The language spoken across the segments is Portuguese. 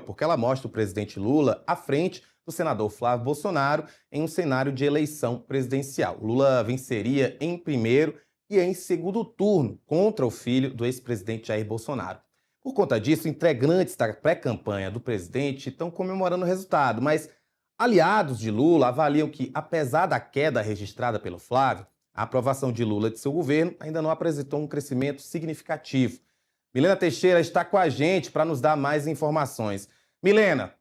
porque ela mostra o presidente Lula à frente do senador Flávio Bolsonaro em um cenário de eleição presidencial. Lula venceria em primeiro e em segundo turno contra o filho do ex-presidente Jair Bolsonaro. Por conta disso, integrantes da pré-campanha do presidente estão comemorando o resultado, mas aliados de Lula avaliam que, apesar da queda registrada pelo Flávio, a aprovação de Lula e de seu governo ainda não apresentou um crescimento significativo. Milena Teixeira está com a gente para nos dar mais informações. Milena,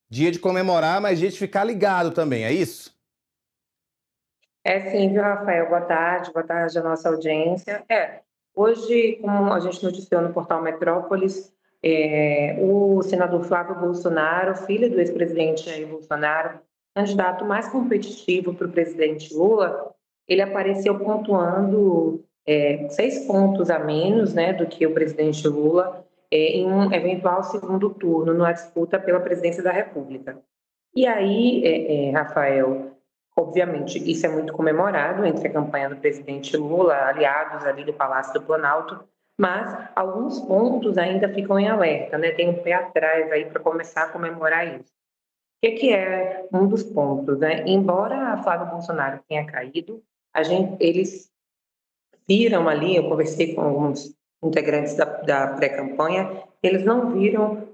dia de comemorar, mas dia de ficar ligado também, é isso? É sim, viu, Rafael? Boa tarde à nossa audiência. Hoje, como a gente noticiou no portal Metrópolis, o senador Flávio Bolsonaro, filho do ex-presidente Jair Bolsonaro, candidato mais competitivo para o presidente Lula, ele apareceu pontuando 6 pontos a menos, né, do que o presidente Lula em um eventual segundo turno na disputa pela presidência da República. E aí, Rafael, obviamente, isso é muito comemorado entre a campanha do presidente Lula, aliados ali do Palácio do Planalto, mas alguns pontos ainda ficam em alerta, né? Tem um pé atrás aí para começar a comemorar isso. O que é um dos pontos, né? Embora a Flávio Bolsonaro tenha caído, eles viram ali, eu conversei com alguns integrantes da pré-campanha, eles não viram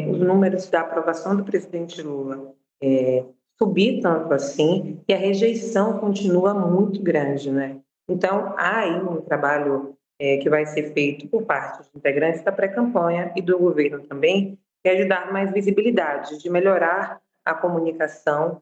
os números da aprovação do presidente Lula subir tanto assim, e a rejeição continua muito grande, né? Então, há aí um trabalho que vai ser feito por parte dos integrantes da pré-campanha e do governo também, que é de dar mais visibilidade, de melhorar a comunicação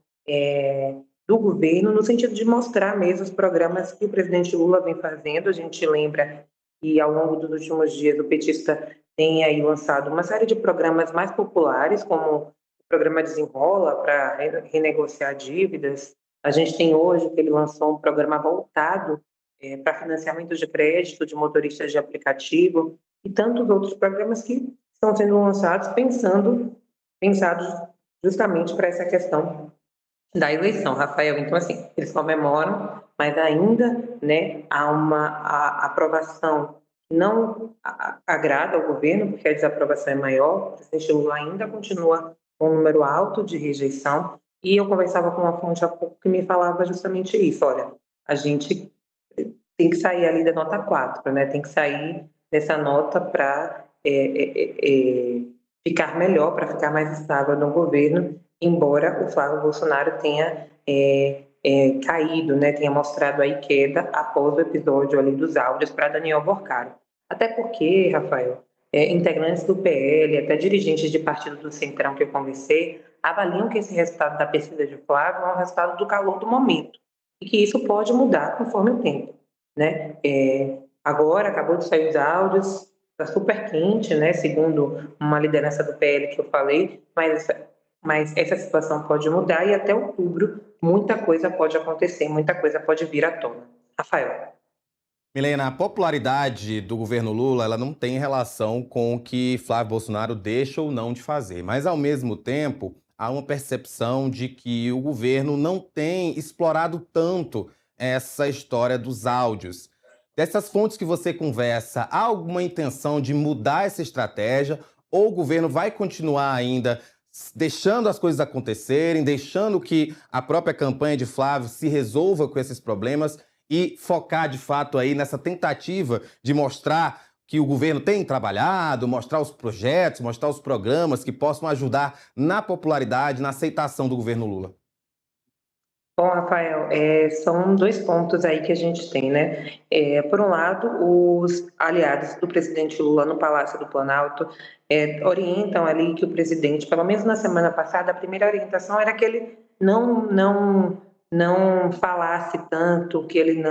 do governo, no sentido de mostrar mesmo os programas que o presidente Lula vem fazendo. A gente lembra que, ao longo dos últimos dias, o petista tem aí lançado uma série de programas mais populares, como o programa Desenrola, para renegociar dívidas. A gente tem hoje que ele lançou um programa voltado para financiamento de crédito de motoristas de aplicativo e tantos outros programas que estão sendo lançados pensados justamente para essa questão da eleição, Rafael. Então, assim, eles comemoram, mas ainda, né, há uma aprovação que não agrada ao governo, porque a desaprovação é maior. O presidente Lula ainda continua com um número alto de rejeição, e eu conversava com uma fonte há pouco que me falava justamente isso: olha, a gente tem que sair ali da nota 4, né, tem que sair dessa nota para ficar melhor, para ficar mais estável no governo, embora o Flávio Bolsonaro tenha caído, né, tenha mostrado aí queda após o episódio ali dos áudios para Daniel Borcaro. Até porque, Rafael, integrantes do PL, até dirigentes de partido do Centrão que eu conversei, avaliam que esse resultado da pesquisa de Flávio é um resultado do calor do momento e que isso pode mudar conforme o tempo, né? Agora acabou de sair os áudios, está super quente, né? Segundo uma liderança do PL que eu falei, mas essa situação pode mudar e até outubro muita coisa pode acontecer, muita coisa pode vir à tona. Rafael. Milena, a popularidade do governo Lula, ela não tem relação com o que Flávio Bolsonaro deixa ou não de fazer, mas ao mesmo tempo há uma percepção de que o governo não tem explorado tanto essa história dos áudios. Dessas fontes que você conversa, há alguma intenção de mudar essa estratégia ou o governo vai continuar ainda deixando as coisas acontecerem, deixando que a própria campanha de Flávio se resolva com esses problemas e focar de fato aí nessa tentativa de mostrar que o governo tem trabalhado, mostrar os projetos, mostrar os programas que possam ajudar na popularidade, na aceitação do governo Lula? Bom, Rafael, são 2 pontos aí que a gente tem, né? Por um lado, os aliados do presidente Lula no Palácio do Planalto orientam ali que o presidente, pelo menos na semana passada, a primeira orientação era que ele não falasse tanto, que ele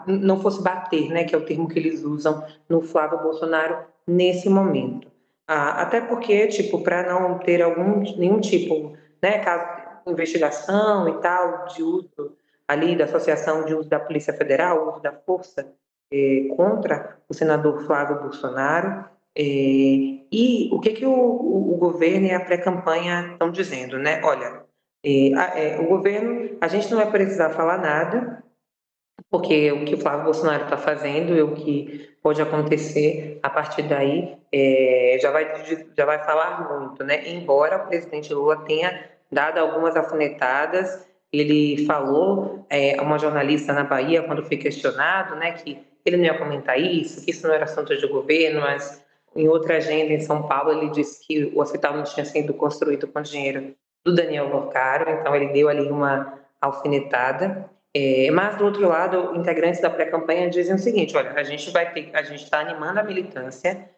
não fosse bater, né? Que é o termo que eles usam no Flávio Bolsonaro nesse momento. Até porque, tipo, para não ter nenhum tipo, né, caso investigação e tal, de uso ali da associação de uso da Polícia Federal, uso da força contra o senador Flávio Bolsonaro. E o que o governo e a pré-campanha estão dizendo, né? Olha, o governo, a gente não vai precisar falar nada, porque o que o Flávio Bolsonaro está fazendo e o que pode acontecer a partir daí já vai falar muito, né? Embora o presidente Lula tenha dado algumas alfinetadas, ele falou a uma jornalista na Bahia, quando foi questionado, né, que ele não ia comentar isso, que isso não era assunto de governo, mas em outra agenda em São Paulo ele disse que o hospital não tinha sido construído com dinheiro do Daniel Lorcaro, então ele deu ali uma alfinetada. Mas, do outro lado, integrantes da pré-campanha dizem o seguinte: olha, a gente está animando a militância,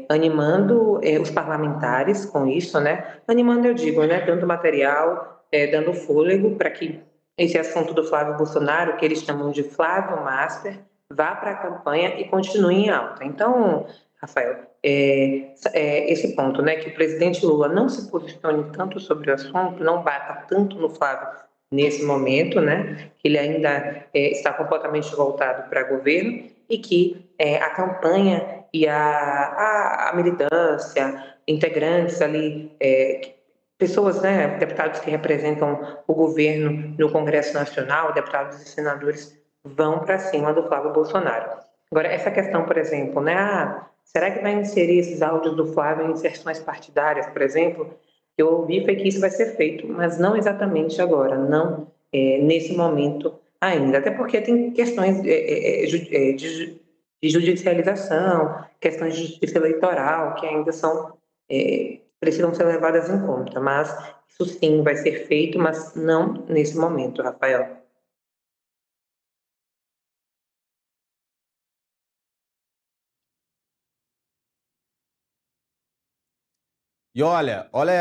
animando os parlamentares com isso, né? Animando, eu digo, né? Dando material, dando fôlego para que esse assunto do Flávio Bolsonaro, que eles chamam de Flávio Master, vá para a campanha e continue em alta. Então, Rafael, esse ponto, né, que o presidente Lula não se posicione tanto sobre o assunto, não bata tanto no Flávio nesse momento, né, que ele ainda está completamente voltado para governo e que a campanha e a militância, integrantes ali, pessoas, né, deputados que representam o governo no Congresso Nacional, deputados e senadores, vão para cima do Flávio Bolsonaro. Agora, essa questão, por exemplo, né, será que vai inserir esses áudios do Flávio em inserções partidárias, por exemplo? Eu ouvi foi que isso vai ser feito, mas não exatamente agora, não nesse momento ainda, até porque tem questões de judicialização, questões de justiça eleitoral que ainda são precisam ser levadas em conta, mas isso sim vai ser feito, mas não nesse momento, Rafael. E olha